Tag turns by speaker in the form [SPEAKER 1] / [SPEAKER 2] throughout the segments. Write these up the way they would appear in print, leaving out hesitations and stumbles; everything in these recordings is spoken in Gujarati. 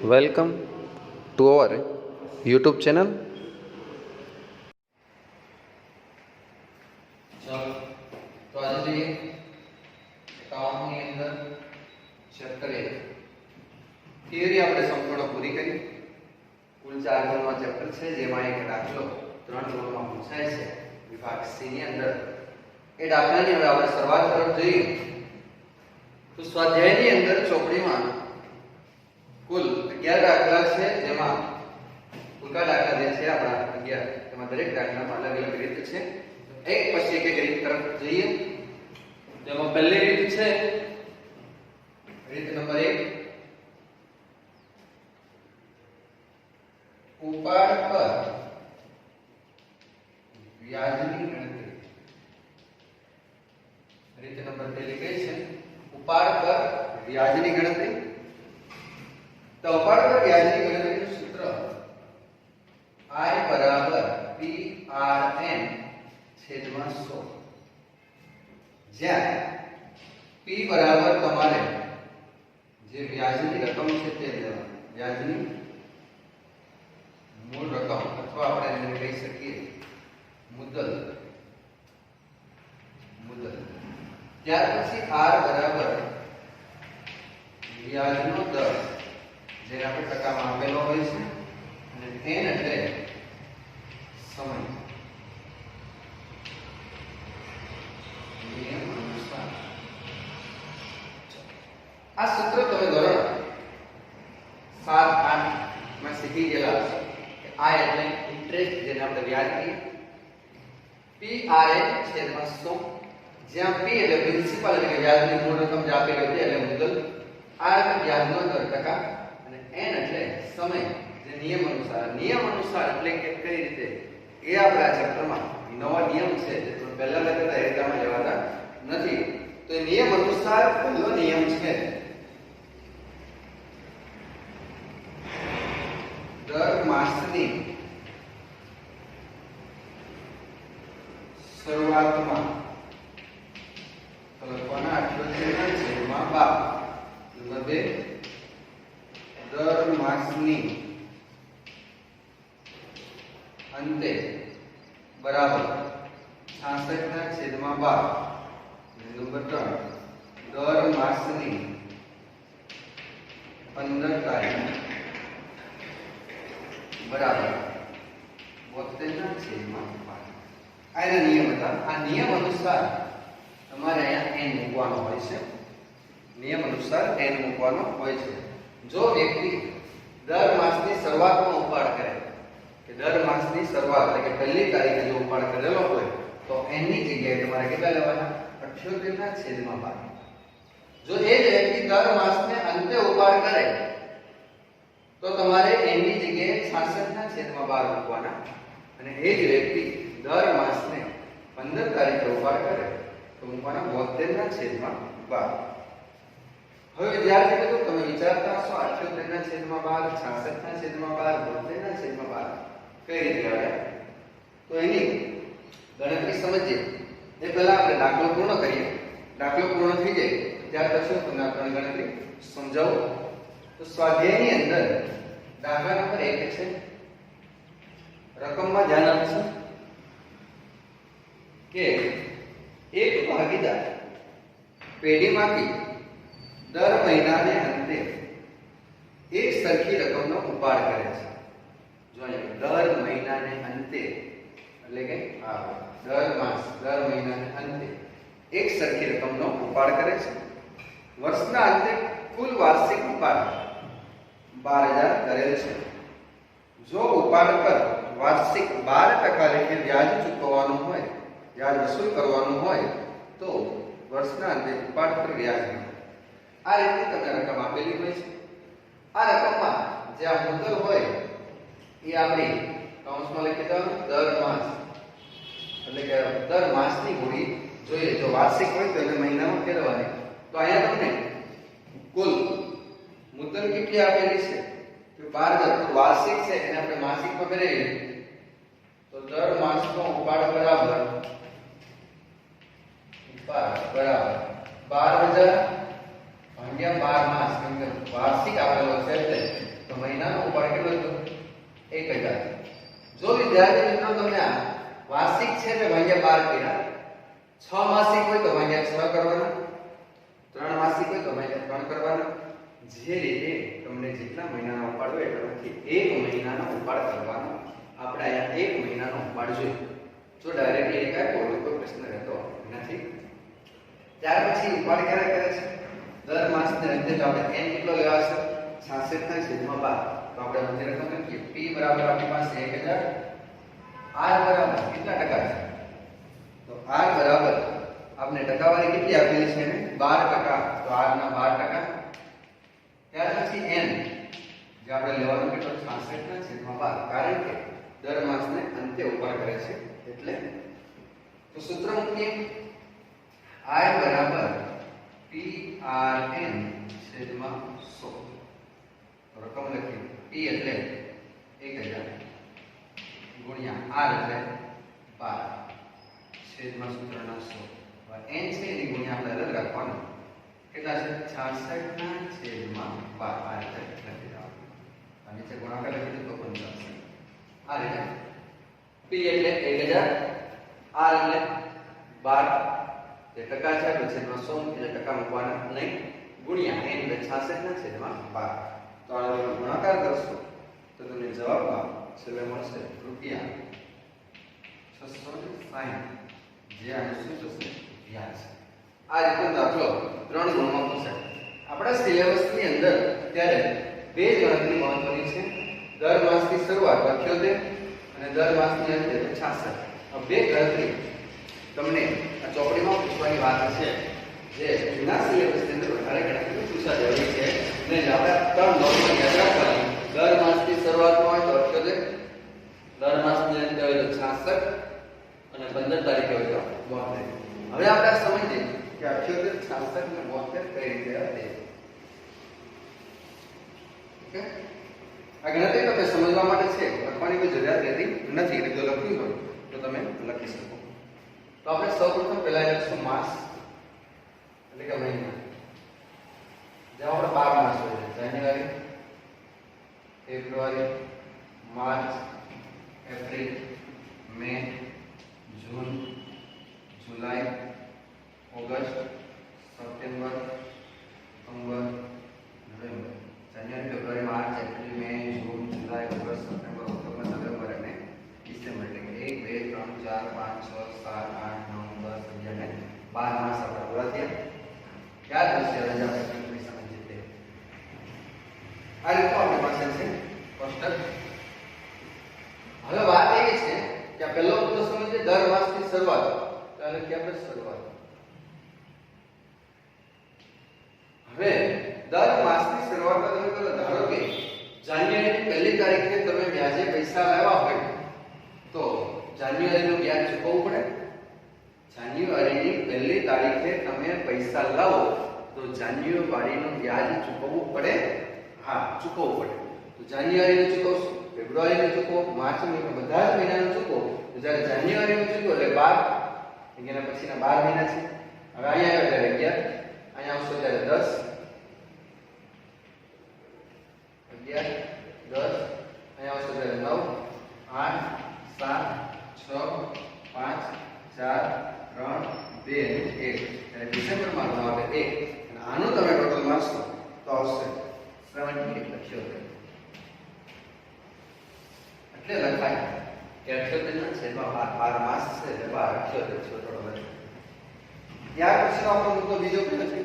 [SPEAKER 1] Welcome to our YouTube channel.
[SPEAKER 2] ચાલો તો આજે જોઈએ એકાઉન્ટની અંદર ચેપ્ટર 1 થિયરી આપણે સંપૂર્ણ પૂરી કરી. કુલ 4 ગુણનો ચેપ્ટર છે, જેમાં એક દાખલો 3 ગુણમાં પૂછાય છે વિભાગ સી ની અંદર. એ દાખલાની હવે આપણે શરૂઆત તરફ જઈએ તો સ્વાધ્યાયની અંદર ચોપડીમાં કુલ 11 દાખલા છે, જેમાં ઉલકા દાખલા જે છે આપણા 11, તેમાં દરેક દાખલામાં અલગ અલગ રીત છે. એક પછી એક રીત તરફ જઈએ. જેમાં પહેલી રીત છે રીત નંબર 1, ઉપાડ પર વ્યાજની ગણતરી. રીત નંબર 2 કઈ છે? ઉપાડ પર વ્યાજની ગણતરી. તો ઉપાડ પર વ્યાજની ગણતરીનું સૂત્ર I બરાબર PRN છેદમાં 100, જ્યાં P બરાબર તમારે જે વ્યાજની રકમ છે તે લેવાની. વ્યાજની મૂળ રકમ અથવા આપણે એને કહી શકીએ મુદ્દલ. ત્યાર પછી R બરાબર વ્યાજનો દર, જે આપણે ટકામાં આપેલો હોય છે, અને N એટલે સમય. નિયમ અનુસાર આ સૂત્ર તમે ધોરણ 7, 8 માં શીખી ગયેલા હશો. આ એટલે ઇન્ટરેસ્ટ, જેને આપણે વ્યાજ કહીએ. PRN છેદમાં 100, જ્યાં P એટલે પ્રિન્સિપલ એટલે કે વ્યાજની મૂળ રકમ જે આપેલી હતી એટલે મુદ્દલ, R એટલે વ્યાજનો દર ટકા, અને N એટલે સમય, જે નિયમ અનુસાર એટલે કે કઈ રીતે એ આપણે આ ચેપ્ટરમાં નવા નિયમ છે જે તમે પહેલા લખતા એક્ઝામમાં લેવાતા નથી. તો એ નિયમ અનુસાર પહેલો નિયમ છે દર માસની શરૂઆતમાં લખવાના 78/12. નંબર 2, દર માસની અંતે બરાબર 66/12. નંબર 3, દર માસની 15 તારીખ બરાબર 72/12. આ એના નિયમ હતા. આ નિયમ અનુસાર તમારે અહીંયા n મૂકવાનો હોય છે. નિયમ અનુસાર n મૂકવાનો હોય છે. જો વ્યક્તિ દર માસની શરૂઆતમાં ઉપાડ કરે, કે દર માસની શરૂઆત એટલે કે પહેલી તારીખે જો ઉપાડ કરેલો હોય, તો n ની જગ્યાએ તમારે કેટલા લેવાના? 78/12. જો એ જ વ્યક્તિ દર માસને અંતે ઉપાડ કરે તો તમારે n ની જગ્યાએ 66/12 મૂકવાના, અને એ જ વ્યક્તિ દર માસને 15 તારીખે ઉપાડ કરે તો મૂકવાના 72/12. હવે વિદ્યાર્થી મિત્રો, તમે વિચારતા હશો 78/12, 66/12, 72/12 કઈ રીતે આવ્યા? તો એની ગણતરી સમજીએ એ પહેલા આપણે દાખલો પૂર્ણ કરીએ. દાખલો પૂર્ણ થઈ જાય ત્યાર પછી હું તમને આ ગણતરી સમજાવું. તો સ્વાધ્યાયની અંદર દાખલા નંબર 1 છે. રકમમાં ધ્યાન આપશો કે એક ભાગીદાર પેઢીમાંથી દર મહિનાને અંતે એક સરખી રકમનો ઉપાડ કરે છે. જો દર મહિનાને અંતે એટલે કે દર મહિનાને અંતે એક સરખી રકમનો ઉપાડ કરે છે. વર્ષના અંતે કુલ વાર્ષિક ઉપાડ 12,000 કરેલ છે. જો ઉપાડ પર વાર્ષિક 12% લેખે વ્યાજ ચૂકવવાનું હોય, વ્યાજ વસૂલ કરવાનું હોય, તો વર્ષના અંતે ઉપાડ પર વ્યાજ મળે. આ રીતે તમને રકમ આપેલી હોય છે. આ રકમમાં જે આ મુદ્દલ હોય એ આપણે કૌંસમાં લખી દેવાનું દર માસ, એટલે કે દર માસની મૂડી જોઈએ. જો વાર્ષિક હોય તો એને મહિનામાં ફેરવવાની. તો અહીંયા તમને કુલ મુદ્દલ કેટલી આપેલી છે? તો 12,000. વાર્ષિક છે એને આપણે માસિકમાં ફેરવીએ તો દર માસનો ઉપાડ બરાબર 12,000 ભાગ્યા 12 માસ, કેમ કે વાર્ષિક આપેલો છે એટલે તો મહિનાનો ઉપાડ કેટલો થયો? 1000. જો વિદ્યાર્થી મિત્રો તમને આ વાર્ષિક છે ને ભાગ્યા 12 કર્યા, 6 માસિક હોય તો ભાગ્યા 6 કરવાના, 3 માસિક હોય તો ભાગ્યા 3 કરવાના. જે રીતે તમને જેટલા મહિનાના ઉપાડ હોય એટલામાંથી 1 મહિનાનો ઉપાડ કરવાનો. આપણે અહીંયા 1 મહિનાનો ઉપાડ જોઈએ. જો ડાયરેક્ટલી એક આપ્યો તો કોઈ પ્રશ્ન રહેતો નથી. ત્યાર પછી ઉપાડ ક્યારે કરે છે? દર માસને અંતે તો આપણે n કેટલો લેવાશે? 66/12. તો આપણે બધી રકમ લખીએ. p બરાબર આપણી પાસે 1000, r બરાબર કેટલા ટકા છે? તો r બરાબર આપણે ટકાવારી કેટલી આપેલી છે? 12%. તો r ના 12%. ત્યાર પછી n જે આપણે લેવાનું કેટલો? 66/12. કારણ કે દર માસને અંતે ઉપાડ કરે છે એટલે. તો સૂત્ર મૂકીએ. I બરાબર PRN/100. રકમ લખીએ. P એટલે 1000 ગુણ્યા R એટલે 12 છેદમાં સૂત્રના 100. n છે એની ગુણ્યા આપણે અલગ રાખવાનું. કેટલા છે? 66/12. આ રીતે લખી દેવાનું. આ નીચે ગુણાકાર લખી દો તો પણ ચાલશે. આ રીતે P એટલે 1000, R એટલે 12 જે ટકા છે એટલે છેદમાં 100 એટલે ટકા મૂકવાના નહીં, ગુણ્યા n એટલે 66/12. તો આ ગુણાકાર કરશો તો તમને જવાબમાં છેલ્લે મળશે ₹660. જે આનું શું થશે? વ્યાજ. આ રીતે દાખલો 3 ગુણમાં પૂછાય. આપણા સિલેબસની અંદર ત્યારે બે જ ગણતરી મહત્વની છે. દર માસની શરૂઆત 78 અને દર માસની અંતે 66. આ બે ગણતરી તમને આ ચોપડીમાં પૂછવાની વાત છે. જે જૂના સિલેબસની અંદર વધારે ગણતરી પૂછા જવી છે ને આપણે 3 નોર્મલ યાદ રાખવાની. દર માસની શરૂઆતમાં હોય તો 78, દર માસની અંતે હોય તો 66 અને 15 તારીખે હોય તો 72. હવે આપણે સમજીએ કે 78, 66 અને 72 કઈ રીતે હતી. ઓકે, આ ગણતરી તમને સમજવા માટે છે, લખવાની કોઈ જરૂરિયાત રહેતી નથી. એટલે જો લખ્યું હોય તો તમે લખી શકો. તો આપણે સૌપ્રથમ પહેલા લખીશું માસ એટલે કે મહિના. જેમાં આપણે 12 માસ હોય છે. જાન્યુઆરી, ફેબ્રુઆરી, માર્ચ, એપ્રિલ, મે, જૂન, જુલાઈ, ઓગસ્ટ, સપ્ટેમ્બર, ઓક્ટોબર, નવેમ્બર. જાન્યુઆરી, ફેબ્રુઆરી, માર્ચ, એપ્રિલ, મે, જૂન, જુલાઈ, ઓગસ્ટ, સપ્ટેમ્બર, ઓક્ટોબર, નવેમ્બર અને ડિસેમ્બર. એટલે કે 1, 2, 3, 4, 5, 6, 7, 8, 9, 10, 11 અને 12 માસ આપણા પૂરા થયા. ત્યાર પછી રજા આપણે સમજીએ તે આ રીતે આપણી પાસે છે કોષ્ટક. હવે વાત એ છે કે આ પહેલો મુદ્દો સમજીએ દર માસની શરૂઆત. તો આને કે આપણે શરૂઆત. હવે દર માસની શરૂઆતમાં તમે કરો ધારો કે જાન્યુઆરીની પહેલી તારીખે તમે વ્યાજે પૈસા લાવ્યા હોય તો જાન્યુઆરીનું વ્યાજ ચૂકવવું પડે. જાન્યુઆરીની પહેલી તારીખે તમે પૈસા લાવો તો જાન્યુઆરીનું વ્યાજ ચૂકવવું પડે. હા, ચૂકવવું પડે. તો જાન્યુઆરીનું ચૂકવશો, ફેબ્રુઆરીનું ચૂકવો, માર્ચ મહિનો બધા જ મહિનાનું ચૂકવો. તો જ્યારે જાન્યુઆરીનું ચૂકવો એટલે 12, એના પછીના 12 મહિના છે. હવે અહીંયા આવ્યો ત્યારે 11, અહીંયા આવશો ત્યારે 10, 11, 10, અહીંયા આવશો ત્યારે 9, 8, 7, 6, 5, 4, 3, 2 અને 1. એટલે ડિસેમ્બરમાં આવે 1. અને આનું તમે ટોટલ મારશો તો આવશે 78 લખ્યો છે. એટલે લખાય કે 78 ના છેદમાં 12 માસ છે એટલે 12 78 છે ટોટલ લખાય. ત્યાર પછીનો આપણો મુદ્દો બીજો કયો છે?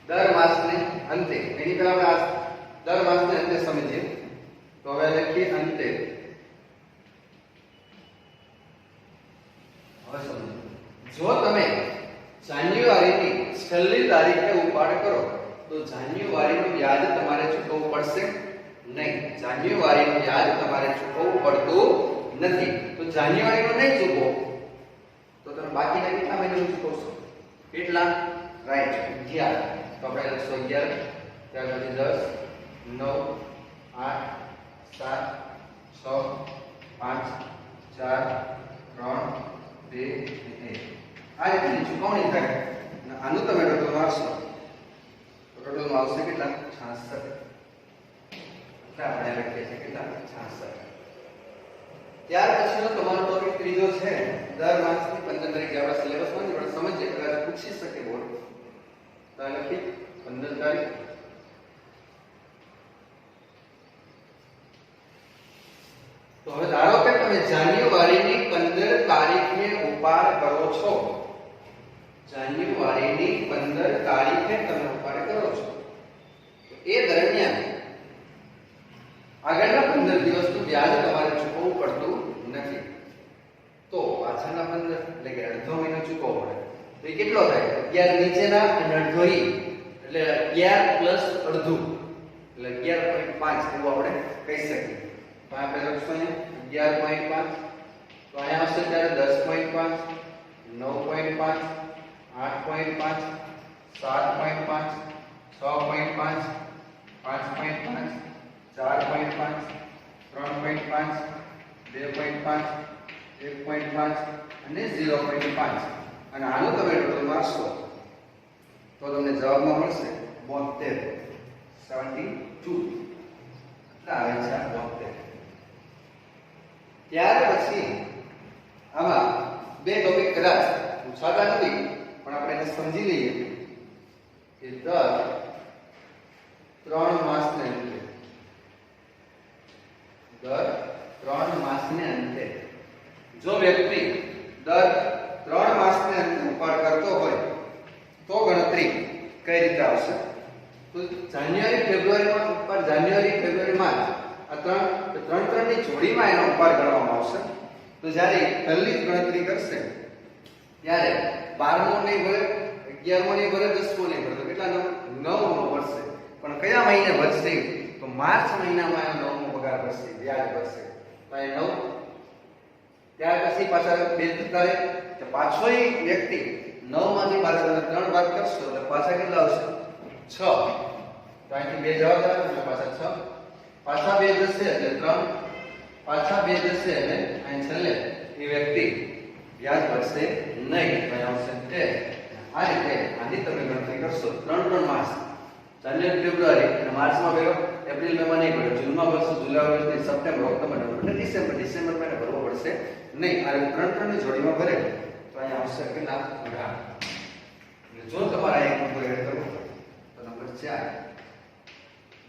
[SPEAKER 2] દર માસને અંતે. એની પહેલા આપણે દર માસને અંતે સમજીએ. તો હવે લખીએ અંતે. હવે સમજો, જો તમે જાન્યુઆરીની છેલ્લી તારીખે ઉપાડ કરો તો જાન્યુઆરીનું વ્યાજ તમારે ચૂકવવું પડશે નહીં. જાન્યુઆરીનું વ્યાજ તમારે ચૂકવવું પડતું નથી. તો જાન્યુઆરીનું નહીં ચૂકવો તો તમે બાકીના કેટલા મહિનાનું ચૂકવશો? કેટલા? રાઈટ, 11. તો આપણે લખશું 11, ત્યાર પછી 10, 9, 8, 7, 6, 5, 4, 3, 2 અને 1. આ રીતની ચૂકવણી થાય. આનું તમે ટોટલ મારશો તો ટોટલમાં આવશે કેટલા 66 એટલે આપણે લખીએ છીએ કેટલા 66 ત્યાર પછીનો તમારો ટોપિક ત્રીજો છે દર માસની 15 તારીખ જે આપણા સિલેબસમાં છે પણ સમજીએ કદાચ પૂછી શકે બોર્ડ તો આ લખી 15 તારીખ તો હવે ધારો કે તમે જાન્યુઆરીની 15 તારીખે ઉપાડ કરો છો જાન્યુઆરીની 15 તારીખે તમે ઉપાડ કરો છો તો એ દરમિયાન આગળના 15 દિવસનું વ્યાજ તમારે ચૂકવવું પડતું નથી તો પાછળના 15 એટલે કે અડધો મહિનો ચૂકવવો પડે તો એ કેટલો થાય 11 નીચેના અને અડધો એટલે 11 પ્લસ અડધું એટલે 11.5 એવું આપણે કહી શકીએ તો આપણે લખશું અહીંયા 11.5 તો અહીંયા આવશે ત્યારે 10.5 9.5 8.5 7.5 6.5 5.5 4.5 3.5 2.5 1.5 અને 0.5 અને આનું તમે ટોટલ મારશો તો તમને જવાબમાં મળશે 72 72 એટલે આવે છે આ 72 ત્યાર પછી આમાં બે ટોપિક કદાચ પૂછાતા નથી પણ આપણે એને સમજી લઈએ કે દર 3 માસને અંતે દર 3 માસને અંતે જો વ્યક્તિ દર 3 માસને અંતે ઉપાડ કરતો હોય તો ગણતરી કઈ રીતે આવશે તો જાન્યુઆરી ફેબ્રુઆરીમાં ઉપાડ જાન્યુઆરી ફેબ્રુઆરી માર્ચ આ ત્રણ ની જોડીમાં એનો ઉપાડ ગણવામાં આવશે તો જ્યારે પહેલી ગણતરી કરશે ત્યારે 12મો નહીં ભરે 11મો નહીં ભરે 10મો નહીં ભરે તો કેટલા નંબર 9મો ભરશે પણ કયા મહિને ભરશે તો માર્ચ મહિનામાં એનો 9મો પગાર ભરશે વ્યાજ ભરશે તો એ 9 ત્યાર પછી પાછા બે તારીખ તો પાછો એ વ્યક્તિ 9 માંથી પાછા 3 બાદ કરશો એટલે પાછા કેટલા આવશે 6 તો અહીંથી બે જવાબ આવે એટલે પાછા 6 પાછા બે જશે એટલે 3 પાછા બે જશે એટલે અહીં છેલ્લે એ વ્યક્તિ વ્યાજ ભરશે નહીં તો આવશે 10 આ રીતે આની તમે ગણતરી કરશો 3 માસ જાન્યુઆરી ફેબ્રુઆરી અને માર્ચમાં ભર્યો એપ્રિલ મેમાં નહીં ભર્યો જૂનમાં ભરશો જુલાઈ ઓગસ્ટ સપ્ટેમ્બર ઓક્ટોબર નવેમ્બર અને ડિસેમ્બર મહિને ભરવો પડશે નહીં આ 3 ની જોડીમાં ભરે તો અહીંયા આવશે કેટલા 18 એટલે જો તમારે એક નંબર એડ કરવો તો નંબર 4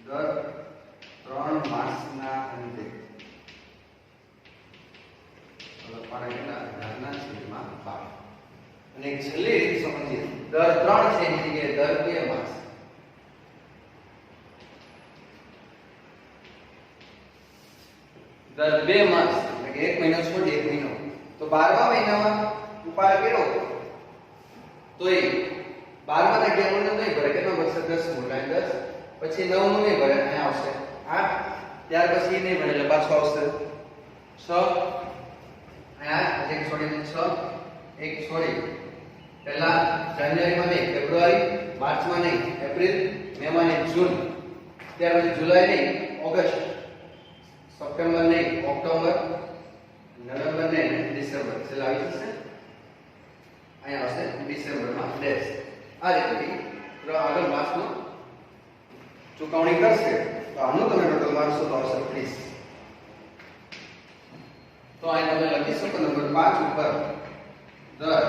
[SPEAKER 2] દર 3 માસના અંતે લખવાના કેટલા 18/12 અને એક છેલ્લી રીત સમજીએ દર 3 છે એની જગ્યાએ દર 2 માસ દર 2 માસ એટલે કે 1 મહિનો છોડી 1 મહિનો તો 12મા મહિનામાં ઉપાડ કર્યો તો એ 12મા ના 11મો નહીં ભરે કેટલો ભરશે 10 ગુણ્યા 10 પછી 9મો નહીં ભરે અહીંયા આવશે 8 ત્યાર પછી નહીં ભરે એટલે પાછો આવશે 6 અહીંયા એક છોડીને 6 એક છોડી પહેલા જાન્યુઆરીમાં નહીં ફેબ્રુઆરી માર્ચમાં નહીં એપ્રિલ મેમાં નહીં જૂન ત્યાર પછી જુલાઈ નહીં ઓગસ્ટ સપ્ટેમ્બર નહીં ઓક્ટોબર નવેમ્બર નહીં ડિસેમ્બર છેલ્લે આવી જશે અહીંયા આવશે ડિસેમ્બરમાં ડેશ આ રીતે આગળ માસનો ચૂકવણી કરશે તો આનું તમે ટોટલ મારશો તો આવશે 30 તો અહીં તમે લખી શકો નંબર 5 ઉપર દર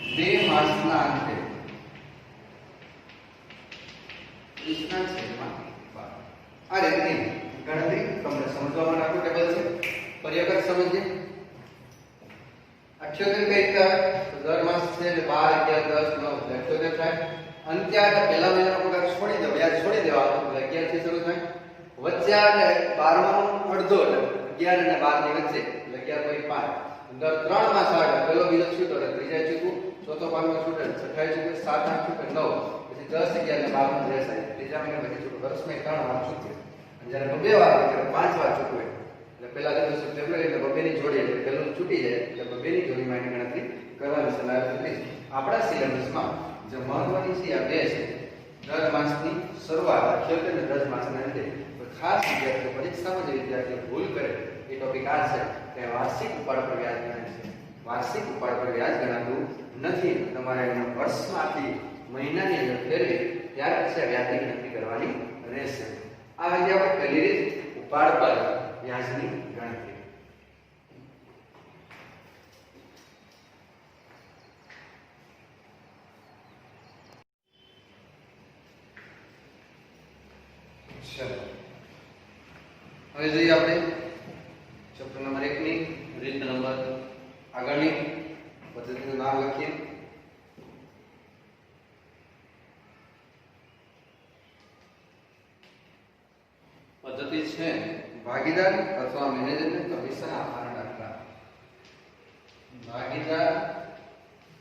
[SPEAKER 2] 2 માસના અંતે 30/12 આ રીતની ગણતરી તમને સમજવા માટે આખું ટેબલ છે પર્યાપ્ત સમજીએ 78 કઈ રીતે આવે તો દર માસ છે એટલે 12 11 10 9 78 થાય અંતે આ પહેલા મહિનાનો પગાર છોડી દો વ્યાજ છોડી દેવાનો એટલે 11 થી શરૂ થાય વચ્ચે આ 12માનો અડધો એટલે 11 અને 12 ની વચ્ચે એટલે 11.5 દર 3 માસ આવે પહેલો બીજો છૂટો એટલે ત્રીજા ચૂકવું ચોથો પાંચમો છૂટે છઠ્ઠા ચૂકવે 7 8 છૂટે 9 પછી 10 11 અને 12 નો રહેશે ત્રીજા મહિના પછી છૂટો વર્ષમાં 3 વાર છૂટે જ્યારે બે વાર એટલે 5 વાર ચૂકવે એટલે પહેલા દિવસે ફેબ્રુઆરી એટલે બબેની જોડી એટલે પહેલું છૂટી જાય એટલે બબેની જોડીમાં એની ગણતરી કરવાની સલાહ આપી છે આપણા સિલેબસમાં જે મહત્વની છે આ બે છે દર માસની શરૂઆત 78 અને 10 માસના અંતે ખાસ વિદ્યાર્થીઓ પરીક્ષામાં જે વિદ્યાર્થીઓ ભૂલ કરે એ ટોપિક આ છે કે વાર્ષિક ઉપાડ પર વ્યાજ ગણાય છે વાર્ષિક ઉપાડ પર વ્યાજ ગણાતું નથી તમારે વર્ષમાંથી મહિનાની અંદર ફેરવી ત્યાર પછી આ વ્યાજની ગણતરી કરવાની રહેશે. આ હતી આપણે પહેલી રીત, ઉપાડ પર વ્યાજની ગણતરી. ચલો હવે જોઈએ આપણે ચેપ્ટર નંબર 1 ની રીત નંબર આગળની પદ્ધતિનું નામ લખીએ. પદ્ધતિ છે ભાગીદાર અથવા મેનેજરને કમિશન આપવાના દાખલા. ભાગીદાર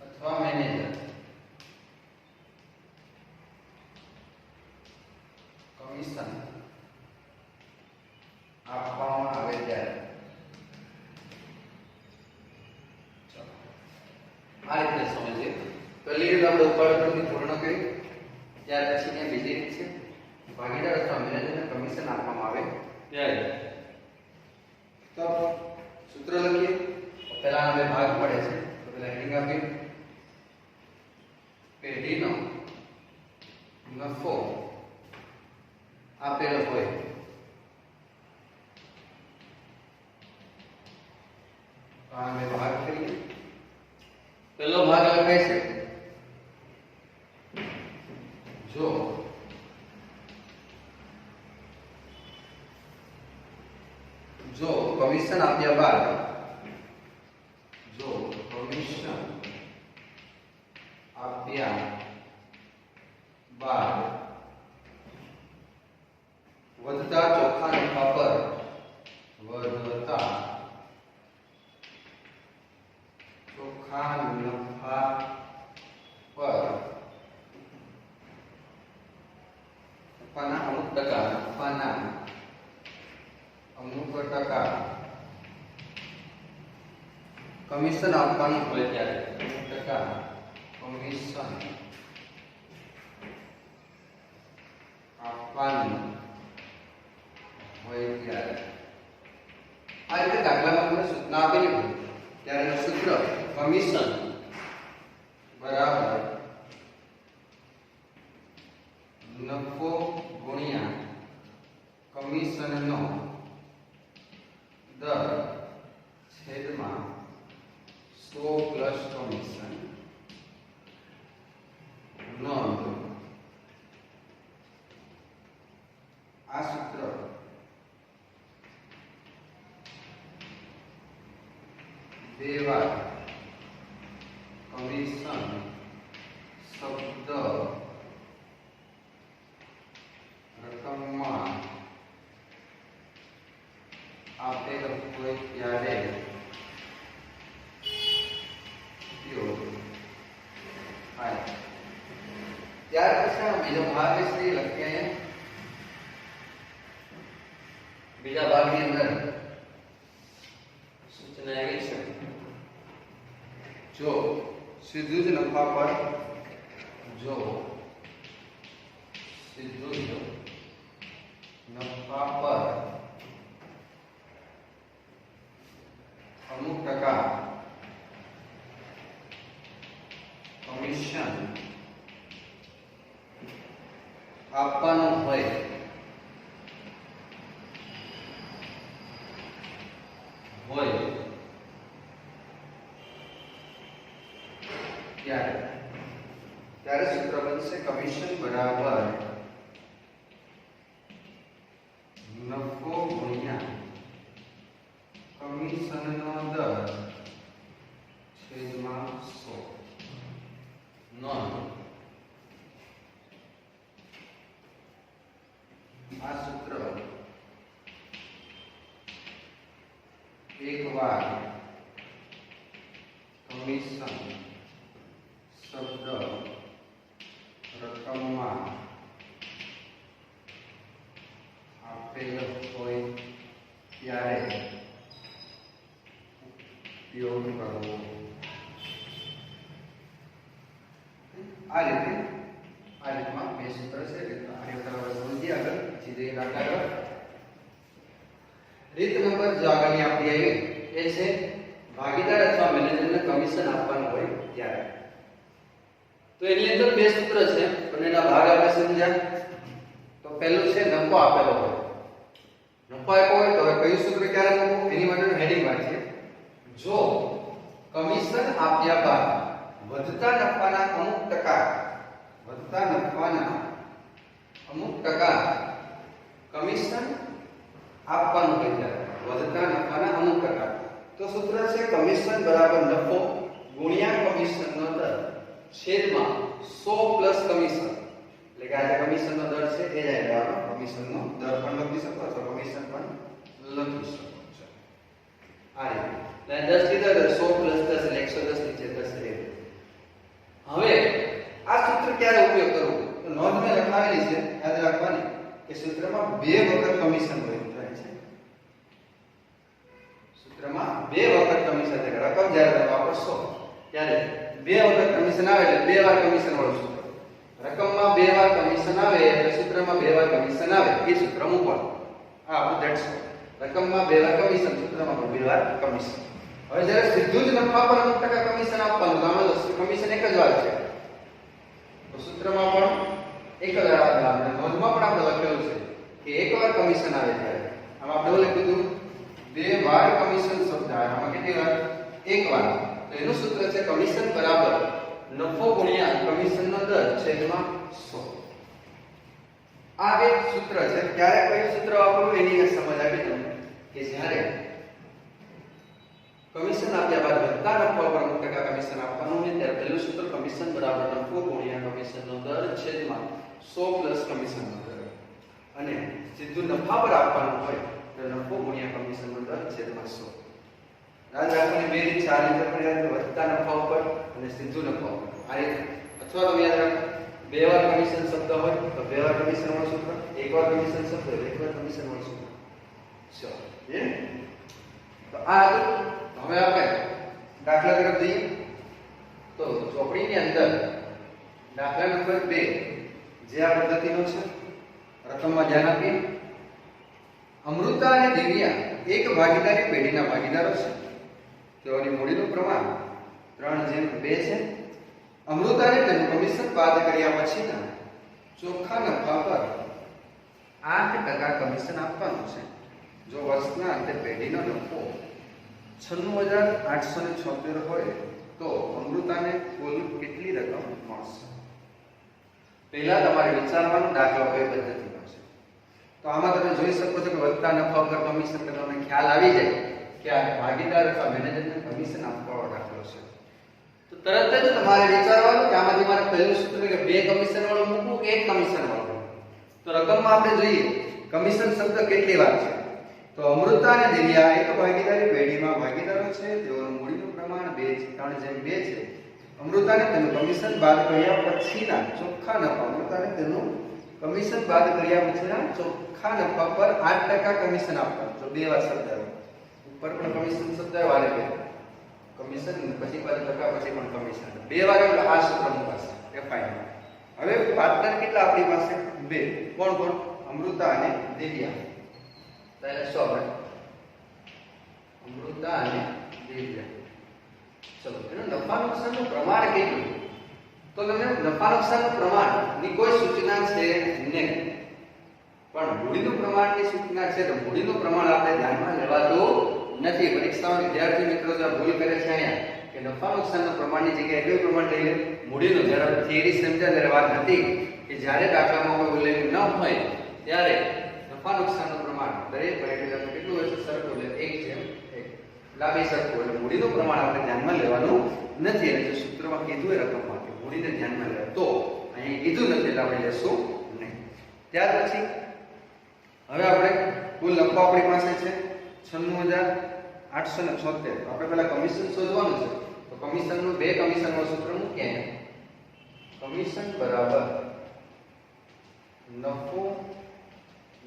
[SPEAKER 2] અથવા મેનેજર કમિશન આપવામાં આવે ત્યારે આ રીતે સમજીએ. પહેલી રીત આપણે ઉપાડ પરથી પૂર્ણ કરી, ત્યાર પછીની બીજી રીત છે ભાગીદાર અથવા મેનેજરને કમિશન આપવામાં આવે ત્યારે. તો સૂત્ર લખીએ. પહેલા આપણે ભાગ પડે છે તો પહેલા હેડિંગ આપીએ. પેઢીનો નફો આપેલો હોય તો અમે ભાગ કરીએ. પહેલો ભાગ લખાય છે જો કમિશન આપ્યા બાદ વધતા ચોખ્ખા નફા પર નફાના અમુક ટકા કમિશન આપવાનું હોય ત્યારે કમિશન આપવાનું હોય ત્યારે આ રીતે દાખલામાં તમને સૂચના આપેલી હોય ત્યારે સૂત્ર કમિશન બરાબર નફો ગુણ્યા કમિશનનો દર છેદમાં 100 પ્લસ કમિશન. નોંધ આ સૂત્ર બે વાર કમિશન શબ્દ રકમમાં આપેલ હોય ત્યારે ઉપયોગ થાય. ત્યાર પછી બીજો ભાગ છે લખીએ. બીજા ભાગની અંદર સૂચના એવી છે જો સીધું જ નફા પર નફા પર અમુક ટકા કમિશન આપવાનું હોય ત્યારે સૂત્ર બનશે કમિશન બરાબર નફો ગુણ્યા કમિશનનો દર છેદમાં 100. નોંધ આ સૂત્ર એકવાર કમિશન શબ્દ રકમમાં આપેલ હોય ત્યારે ઉપયોગ કરવો. આ રીતમાં બે સૂત્ર છે એટલે આ રીતે સમજીએ. આગળ સીધે દાખલા પર રીત નંબર જો આગળની આપણી આવી એ છે ભાગીદાર અથવા મેનેજરને કમિશન આપવાનું હોય ત્યારે. તો તો એની અંદર બે સૂત્ર છે પણ એના ભાગ આપણે સમજ્યા. તો પહેલું છે નફો આપેલો હોય. નફો આપ્યો હોય તો હવે કયું સૂત્ર ક્યારે મૂકવું એની માટેનું હેડિંગ વાંચીએ. જો કમિશન આપ્યા બાદ વધતા નફાના અમુક ટકા કમિશન આપવાનું હોય ત્યારે વધતા નફાના અમુક ટકા. તો સૂત્ર છે કમિશન બરાબર નફો ગુણ્યા કમિશનનો દર છેદમાં 100 પ્લસ કમિશન. એટલે કે આ જે કમિશનનો દર છે એ જ આવ્યો. કમિશનનો દર પણ લખી શકો છો, કમિશન પણ લખી શકો છો. આ રીતે એટલે 10 કીધા તો 100 પ્લસ 10 એટલે 110 નીચે 10 રહે. હવે આ સૂત્ર ક્યારે ઉપયોગ કરવું? તો નોંધ મેં લખાવેલી છે, યાદ રાખવાની કે સૂત્રમાં બે વખત કમિશન હોય છે. સૂત્રમાં બે વખત કમિશન એટલે રકમ જ્યારે તમે વાપરશો ત્યારે બે વખત કમિશન આવે એટલે બે વાર કમિશન વાળું સૂત્ર. રકમમાં બે વાર કમિશન આવે એટલે સૂત્રમાં બે વાર કમિશન આવે એ સૂત્ર મૂકવાનું. આ આપણું ધેટ્સ ઓલ. રકમમાં બે વાર કમિશન, સૂત્રમાં પણ બે વાર કમિશન. હવે જ્યારે સીધું જ નફા પર અમુક ટકા કમિશન આપવાનું તો આમાં તો કમિશન એક જ વાર છે. તો સૂત્રમાં પણ એક જ વાર આપણે નોંધમાં પણ આપણે લખેલું છે કે એક વાર કમિશન આવે ત્યારે આમાં આપણે લખી દીધું બે વાર કમિશન શબ્દ આવે. આમાં કેટલી વાર? એક વાર. તો એનું સૂત્ર છે કમિશન બરાબર નફો ગુણ્યા કમિશનનો દર છેદમાં 100. આ એક સૂત્ર છે. ક્યારે કયું સૂત્ર વાપરવું એની સમજ આપી દઉં કે જ્યારે કમિશન આપ્યા બાદ વધતા નફા પર અમુક ટકા કમિશન આપવાનું હોય ત્યારે પહેલું સૂત્ર કમિશન બરાબર નફો ગુણ્યા કમિશનનો દર છેદમાં 100 પ્લસ કમિશનનો દર. અને સીધું નફા પર આપવાનું હોય તો નફો ગુણ્યા કમિશનનો દર છેદમાં 100. યાદ રાખવાની બે રીત છે. આ રીતે પણ યાદ વધતા નફા ઉપર અને સીધું નફા ઉપર આ રીતે. અથવા તમે યાદ રાખો બે વાર કમિશન શબ્દ હોય તો બે વાર કમિશન વાળું સૂત્ર, એક વાર કમિશન શબ્દ હોય એક વાર કમિશન વાળું સૂત્ર. ચલો તો આ હવે આપણે દાખલા તરફ જઈએ. તો ચોપડીની અંદર દાખલા નંબર 2 જે આ પદ્ધતિનો છે રકમમાં ધ્યાન આપીએ. અમૃતા અને દિવ્યા એક ભાગીદારી પેઢીના ભાગીદારો છે. તેઓની મૂડીનું પ્રમાણ 3:2 છે. અમૃતાને તેનું કમિશન બાદ કર્યા પછીના ચોખ્ખા નફા પર 8% કમિશન આપવાનું છે. જો વર્ષના અંતે પેઢીનો નફો 96,876 હોય તો અમૃતાને કુલ કેટલી રકમ મળશે? પહેલા તમારે વિચારવાનું દાખલો કઈ પદ્ધતિનો છે. તો આમાં તમે જોઈ શકો છો કે વધતા નફા પર કમિશન તો તમને ખ્યાલ આવી જાય કે આ ભાગીદાર અથવા મેનેજરને કમિશન આપવાનો દાખલો છે. તો તરત જ તમારે વિચારવાનું કે આમાંથી મારે પહેલું સૂત્ર કે બે કમિશન વાળું મૂકવું કે એક કમિશન વાળું. તો રકમમાં આપણે જોઈએ કમિશન શબ્દ કેટલી વાર છે. તો અમૃતા અને દિવ્યા એક ભાગીદારી પેઢીમાં ભાગીદારો છે. તેઓનું મૂડીનું પ્રમાણ 3:2 છે. અમૃતાને તેનું કમિશન બાદ કર્યા પછીના ચોખ્ખા નફા અમૃતાને તેનું કમિશન બાદ કર્યા પછીના ચોખ્ખા નફા પર 8% કમિશન આપવાનું. તો બે વાર શબ્દ આવે ઉપર પણ કમિશન શબ્દ આવે વારે બે કમિશન પછી ટકા પછી પણ કમિશન બે વાર એટલે આ સૂત્ર મુકાશે એફઆઈ. હવે પાર્ટનર કેટલા આપણી પાસે? બે. કોણ કોણ? અમૃતા અને દિવ્યા. પહેલા શું આપણે અમૃતા અને દિવ્યા. ચલો એનું નફા નુકસાનનું પ્રમાણ કેટલું? તો તમને નફા નુકસાનનું પ્રમાણ ની કોઈ સૂચના છે નહીં, પણ મૂડીનું પ્રમાણની સૂચના છે. તો મૂડીનું પ્રમાણ આપણે ધ્યાનમાં લેવાતું નથી. પરીક્ષામાં વિદ્યાર્થી મિત્રો જો ભૂલ કરે છે અહીંયા કે નફા નુકસાનના પ્રમાણની જગ્યાએ કયું પ્રમાણ લઈએ? મૂડીનું. જ્યારે થિયરી સમજ્યા ત્યારે વાત હતી કે જ્યારે દાખલામાં કોઈ ઉલ્લેખ ન હોય ત્યારે નફા નુકસાનનું પ્રમાણ દરેક ક્રાઇટેરિયાનું કેટલું હોય છે? સરખું. એટલે 1:1 લાંબી સરખું. એટલે મૂડીનું પ્રમાણ આપણે ધ્યાનમાં લેવાનું નથી. અને જો સૂત્રમાં કીધું હોય રકમમાં કે મૂડીને ધ્યાનમાં લેવા તો અહીં કીધું નથી એટલે આપણે લેશું નહીં. ત્યાર પછી હવે આપણે કુલ નફો આપણી પાસે છે 96,876. આપણે પહેલા કમિશન શોધવાનું છે. તો કમિશનનું બે કમિશનનું સૂત્ર મૂકીએ. કમિશન બરાબર નફો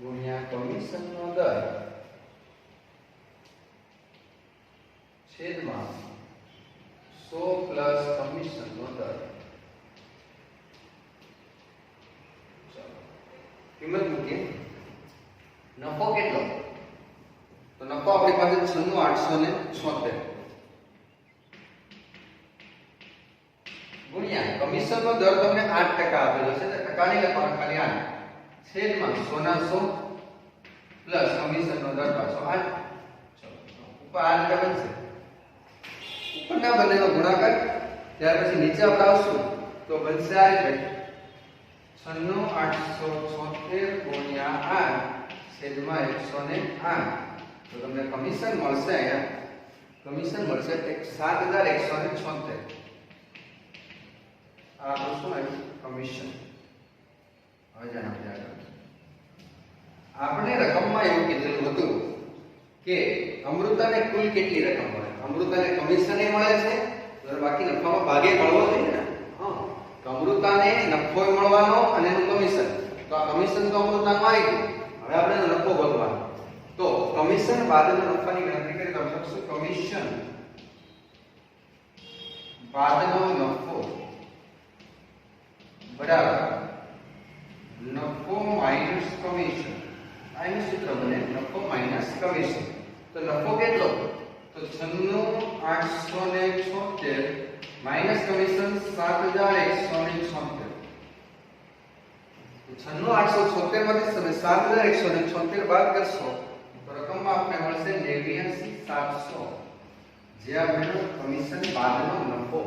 [SPEAKER 2] ગુણ્યા કમિશનનો દર છેદમાં 100 પ્લસ કમિશનનો દર. ચાલો કિંમત મૂકીએ. નફો કેટલો? તો નફો આપણી પાસે 96,876 ગુણ્યા કમિશનનો દર તમને 8% આપેલો છે તો ટકા નહીં લખવાનું, ખાલી 8 છેદમાં 100 પ્લસ કમિશનનો દર પાછો 8. ઉપર 8 ટકા બનશે. ઉપરના બંનેનો ગુણાકાર, ત્યાર પછી નીચે આપણે આવશું તો બનશે આ રીતે 96876 ગુણ્યા 8 છેદમાં 108. તો તમને કમિશન મળશે, અહીંયા કમિશન મળશે 7176. આ આપણું શું આવ્યું? કમિશન. હવે જાણ આપણે રકમમાં એવું કીધેલું હતું કે અમૃતાને કુલ કેટલી રકમ મળે. અમૃતાને કમિશન એ મળે છે, તો બાકી નફામાં ભાગે મળવો જોઈએ ને. હા, તો અમૃતાને નફો મળવાનો અને એનું કમિશન. તો આ કમિશન તો અમૃતાનું આવી ગયું. હવે આપણે એનો નફો ગોતવાનો. તો કમિશન બાદનો નફાની ગણતરી કરી તો આપણે લખશું કમિશન બાદનો નફો બરાબર નફો માઈનસ કમિશન. આનું સૂત્ર બને નફો માઈનસ કમિશન. તો નફો કેટલો? તો 96876 માઈનસ કમિશન 7176. તો 96876 માંથી તમે 7176 બાદ કરશો તો રકમમાં આપણે મળશે 89700, જે આપણો કમિશન બાદનો નફો.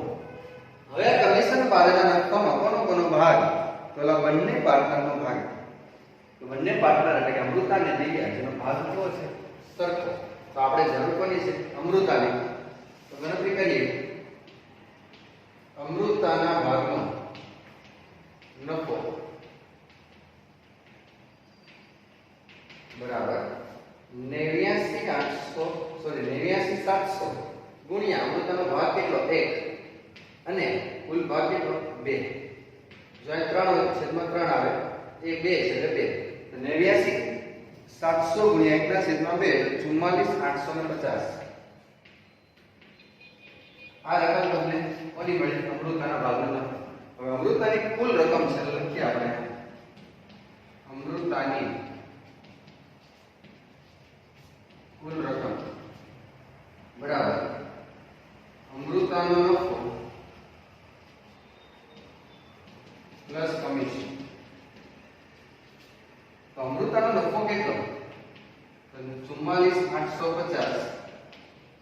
[SPEAKER 2] હવે કમિશન બાદના નફામાં કોનો ભાગ? તો બંને પાર્ટનરનો ભાગ. તો બંને પાર્ટનર એટલે કે અમૃતા અને દિવ્યા, જેનો ભાગ કેવો છે? સરખો. તો આપણે જરૂર કોની છે? અમૃતાની. તો ગણતરી કરીએ. અમૃતાના ભાગનો નફો બરાબર 89700 ગુણ્યા અમૃતાનો ભાગ કેટલો? 1 અને કુલ ભાગ કેટલો? 2. જો અહીં 3 હોય છેદમાં 3 આવે, એ 2 છે એટલે 2. તો 89700 ગુણ્યા 1 ના છેદમાં 2 44850. આ રકમ તમને કોની મળી? અમૃતાના ભાગનો નફો. હવે અમૃતાની કુલ રકમ છે લખીએ આપણે. અમૃતાની કુલ રકમ બરાબર અમૃતાનો નફો પ્લસ કમિશન. તો અમૃતાનો નફો કેટલો? 44850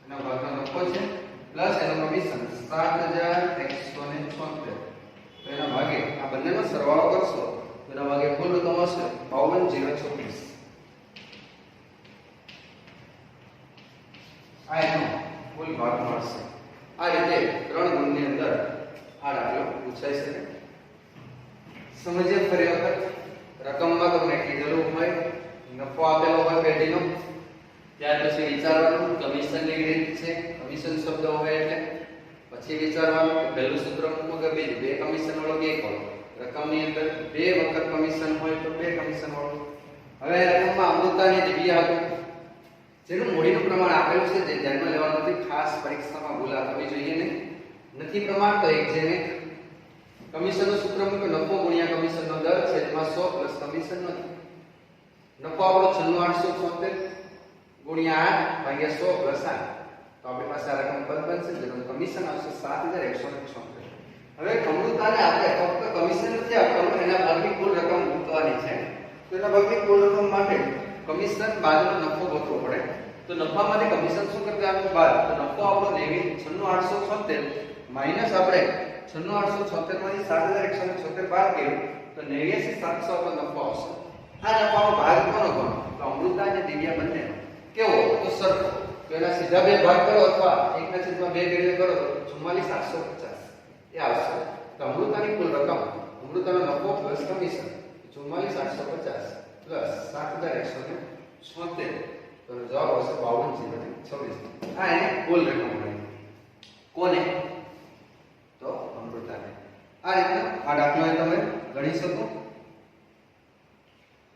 [SPEAKER 2] એના ભાગનો નફો છે પ્લસ એનો કમિશન 7176. તો એના ભાગે આ બંનેનો સરવાળો કરશો તો એના ભાગે કુલ રકમ હશે 52024. આ એનો કુલ ભાગ મળશે. આ રીતે 3 ગુણની અંદર આ દાખલો પૂછાઈ શકે. સમજીએ ફરી વખત. રકમમાં તમને કીધેલું હોય નફો આપેલો હોય પેઢીનો, ત્યાર પછી વિચારવાનું કમિશનની રીત છે. કમિશન શબ્દ હોય એટલે પછી વિચારવાનું કે પહેલું સૂત્ર મૂકો કે બીજું. 2 કમિશન વાળો કે 1 વાળો. રકમની અંદર 2 વખત કમિશન હોય તો 2 કમિશન વાળો. હવે રકમમાં અમૃતાની દિવ્યા હતું, જેનું મૂડીનું પ્રમાણ આપેલું છે, જે ધ્યાનમાં લેવાનું નથી. ખાસ પરીક્ષામાં ભૂલા થવી જોઈએ નહીં. નથી પ્રમાણ તો 1:1. કમિશનનું સૂત્ર મૂકો નફો ગુણ્યા કમિશનનો દર છેદમાં 100 પ્લસ કમિશનનો. નફો આપણો 96876 ગુણ્યા 8 ભાગ્યા 100 પ્લસ 8. તો આપણી પાસે આ રકમ પદ બનશે, જેનું કમિશન આવશે 7176. હવે અમૃતાને આપણે ફક્ત કમિશન નથી આપવાનું, એના ભાગની કુલ રકમ મૂકવાની છે. તો એના ભાગની કુલ રકમ માટે કમિશન બાદનો નફો ગોતવો પડે. તો નફામાંથી કમિશન શું કરતા આપણું બાદ. તો નફો આપણો 96876 માઈનસ આપણે 96876 માંથી 7176 બાદ કર્યું તો 89700 આપણો નફો આવશે. આ નફાનો ભાગ કોનો? તો અમૃતા અને દિવ્યા બંનેનો. કેવો? તો સરખો. તો એના સીધા 2 ભાગ કરો અથવા 1/2 કરીને કરો તો 44850 એ આવશે. તો અમૃતાની કુલ રકમ, અમૃતાનો નફો પ્લસ કમિશન 44850 પ્લસ 7176. તો જવાબ આવશે 52026. આ એને કુલ રકમ મળી. કોને? તો અમૃતાને. આ રીતે આ દાખલો તમે ગણી શકો.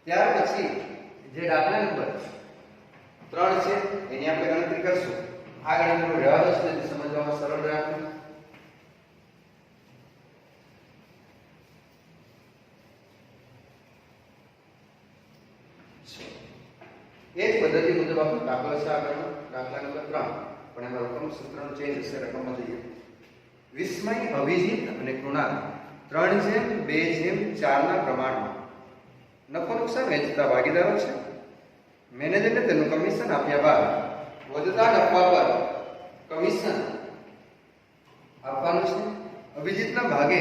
[SPEAKER 2] ત્યાર પછી જે દાખલા નંબર 3 છે એની આપણે ગણતરી કરશું. આ ગણતરીનો રહેવા દો છે, સમજવામાં સરળ રાખો. એ જ પદ્ધતિ મુજબ આપણો દાખલો છે આગળનો દાખલા નંબર 3, પણ એમાં રકમ સૂત્રનો ચેન્જ હશે. રકમમાં જઈએ. વિસ્મય, અભિજીત અને કૃણાલ 3:2:4 ના પ્રમાણમાં નફો નુકસાન વહેંચતા ભાગીદારો છે. મેનેજરને તેનું કમિશન આપ્યા બાદ વધતા નફા પર કમિશન આપવાનું છે. અભિજીતના ભાગે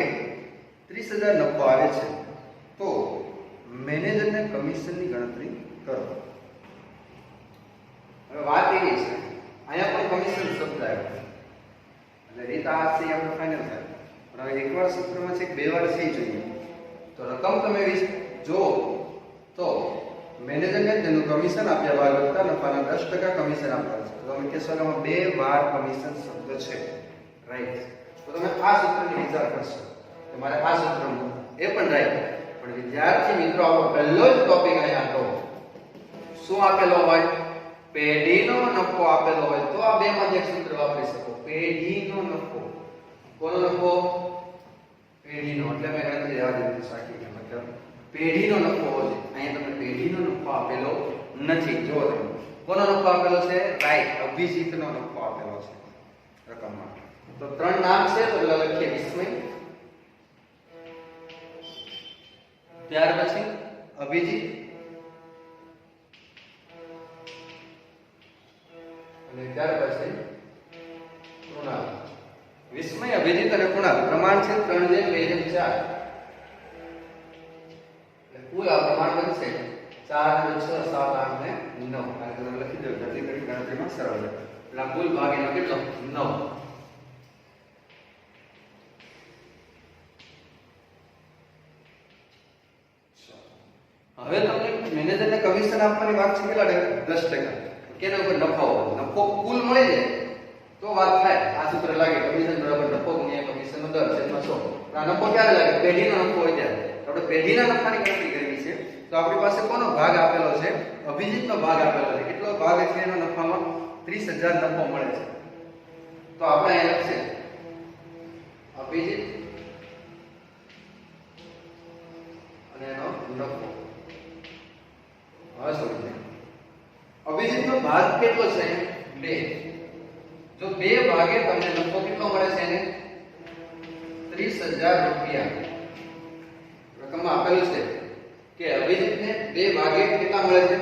[SPEAKER 2] 30,000 નફો આવે છે તો મેનેજરને કમિશનની ગણતરી કરો. હવે વાત એવી છે, અહીંયા પણ કમિશન શબ્દ આવ્યો એટલે રીત આ છે આપણે ફાઇનલ થાય. પણ હવે એકવાર સૂત્રમાં છે બે વાર છે જોઈએ તો રકમ તમે જો તો મેનેજરને તેનું કમિશન આપ્યા બાદ વધતા નફાના 10% કમિશન આપવાનું છે. તો તમે કહેશો કે આમાં બે વાર કમિશન શબ્દ છે, રાઈટ? તો તમે આ સૂત્રને વિચાર કરશો કે મારે આ સૂત્ર એ પણ રાઈટ. પણ વિદ્યાર્થી મિત્રો આપણો પહેલો જ ટોપિક અહીંયા હતો, શું આપેલો હોય? પેઢીનો નફો આપેલો હોય તો આ બેમાંથી એક સૂત્ર વાપરી શકો. પેઢીનો નફો, કોનો નફો? પેઢીનો. એટલે મેં ગણતરી રહેવા દીધી સાચી કે મતલબ પેઢીનો નફો હોય. અહીંયા તમને પેઢીનો નફો આપેલો નથી. જો તમે કોનો નફો આપેલો છે? રાઈટ, અભિજીતનો નફો આપેલો છે રકમમાં. તો ત્રણ નામ છે તો પેલા લખીએ વિસ્મય, ત્યાર પછી અભિજીત અને ત્યાર પછી કૃણાલ. વિસ્મય, અભિજીત અને કૃણાલ. પ્રમાણ છે 3:2:4. કુલ આ પ્રમાણ બનશે 4, 6, 7, 8 ને 9. આ તમે લખી દો જેથી કરી ગણતરીમાં સરળ રહે. એટલે કુલ ભાગ એનો કેટલો? 9. હવે તમને મેનેજરને કમિશન આપવાની વાત છે કેટલા ટકા? 10%. કેના ઉપર? નફો. નફો કુલ મળી જાય તો વાત થાય. આ સૂત્ર લાગે કમિશન બરાબર નફો ગુણ્યા કમિશનનો દર છેદમાં 100. આ નફો ક્યારે લાગે? પેઢીનો નફો હોય ત્યારે. આપણે પેઢીના નફાની ગણતરી કરવી છે તો આપણી પાસે કોનો ભાગ આપેલો છે? અભિજીતનો ભાગ આપેલો છે. કેટલો ભાગ છે એનો નફામાં? 30,000 નફો મળે છે. તો આપણે અહીંયા લખશે અભિજીત અને એનો નફો. હવે સમજો અભિજીતનો ભાગ કેટલો છે? 2. જો 2 ભાગે તમને નફો કેટલો મળે છે? એને 30,000 રૂપિયા રકમમાં આપેલું છે કે અભિજીતને 2 ભાગે કેટલા મળે છે?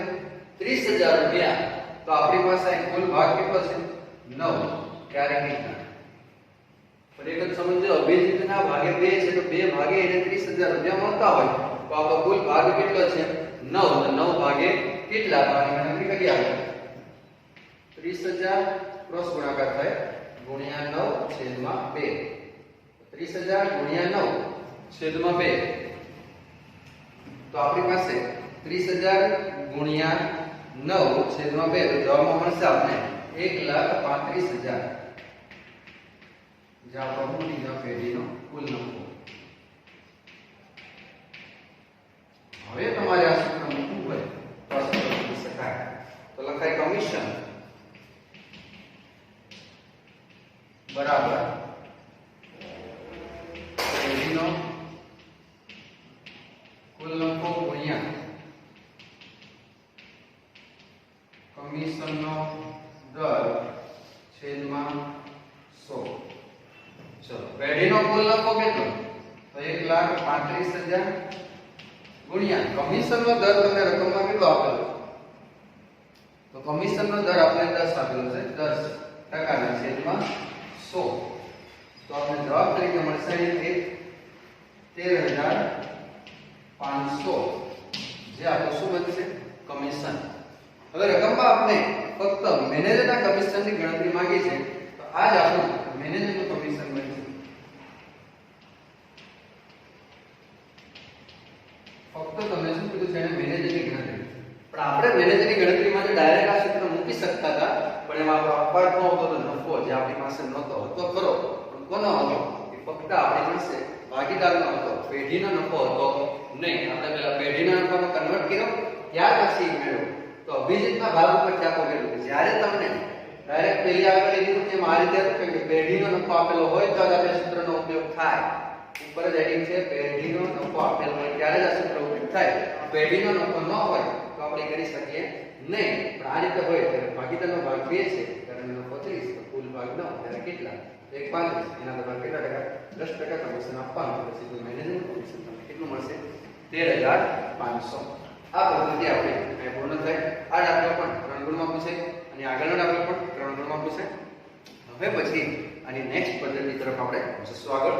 [SPEAKER 2] 30,000 રૂપિયા. તો આપણી પાસે કુલ ભાગ કેટલો છે? 9. ક્યારે કેટલા? પણ એક જ સમજો, અભિજીતના ભાગે 2 છે તો 2 ભાગે એને 30,000 રૂપિયા મળતા હોય તો આપણો કુલ ભાગ કેટલો છે? 9. તો 9 ભાગે કેટલા? આની ગણતરી કરી આવે 30,000 ક્રોસ ગુણાકાર થાય ગુણ્યા 9 છેદમાં 2. 30,000 ગુણ્યા 9 છેદમાં 2. તો આપણી પાસે 30,000 ગુણ્યા 9 છેદમાં 2 તો જવાબમાં મળશે આપણે 1,35,000. જે આપણો મૂડીનો પેઢીનો કુલ નફો. હવે તમારે આ સૂત્ર મૂકવું હોય તો આ સૂત્ર મૂકી શકાય. તો લખાય કમિશન બરાબર પેઢીનો કુલ નફો ગુણ્યા કમિશનનો દર છેદમાં 100. ચલો, પેઢીનો કુલ નફો કેટલો? તો 1,35,000 ગુણ્યા કમિશનનો દર તમને રકમમાં કેટલો આપેલો? તો કમિશનનો દર આપણે 10 આપેલો છે. 10% ના છેદમાં 100. તો આપણે જવાબ તરીકે મળશે 13,500 જે આપણું શું બનશે? કમિશન. હવે રકમમાં આપણે ફક્ત મેનેજરના કમિશનની ગણતરી માંગી છે તો આ જ આપણું મેનેજરનું કમિશન બનશે. ફક્ત તમે શું કીધું છે? મેનેજરની ગણતરી. પણ આપણે મેનેજરની ગણતરી માટે ડાયરેક્ટ આ સૂત્ર મૂકી શકતા હતા પણ એમાં આપણો અપાર્ટ નો હતો નફો જે આપણી પાસે નહોતો. હતો ખરો પણ કોનો હતો? એ ફક્ત આપણી પાસે ભાગીદારનો હતો. પેઢીનો નફો હતો નહીં. આપણે પેલા પેઢીના નફામાં કન્વર્ટ કર્યો ત્યાર પછી મેળવ્યો. તો અભિજીતના ભાગ ઉપર ચાકો કર્યો. જ્યારે તમને ડાયરેક્ટ પેલી આગળ લીધું તેમ આ રીતે હતું કે પેઢીનો નફો આપેલો હોય તો જ આપણે સૂત્રનો ઉપયોગ થાય. ઉપર જ હેડિંગ છે પેઢીનો નફો આપેલો હોય ત્યારે જ આ સૂત્ર ઉપયોગ થાય. પેઢીનો નફો ન હોય તો આપણે કરી શકીએ નહીં. પણ આ રીતે હોય ત્યારે ભાગીદારનો ભાગ 2 છે ત્યારે નફો 30 તો કુલ ભાગ 9 ત્યારે કેટલા? 1 35 એના દબાણ કેટલા ટકા? 10% કમિશન આપવાનું પછી કોઈ મેનેજમેન્ટ કમિશન તમને કેટલું મળશે? 13500. આ પદ્ધતિ આપણે અહીં પૂર્ણ થાય. આ દાખલો પણ 3 ગુણમાં પૂછાય અને આગળનો દાખલો પણ 3 ગુણમાં પૂછાય. હવે પછી આની નેક્સ્ટ પદ્ધતિ તરફ આપણે જશું આગળ.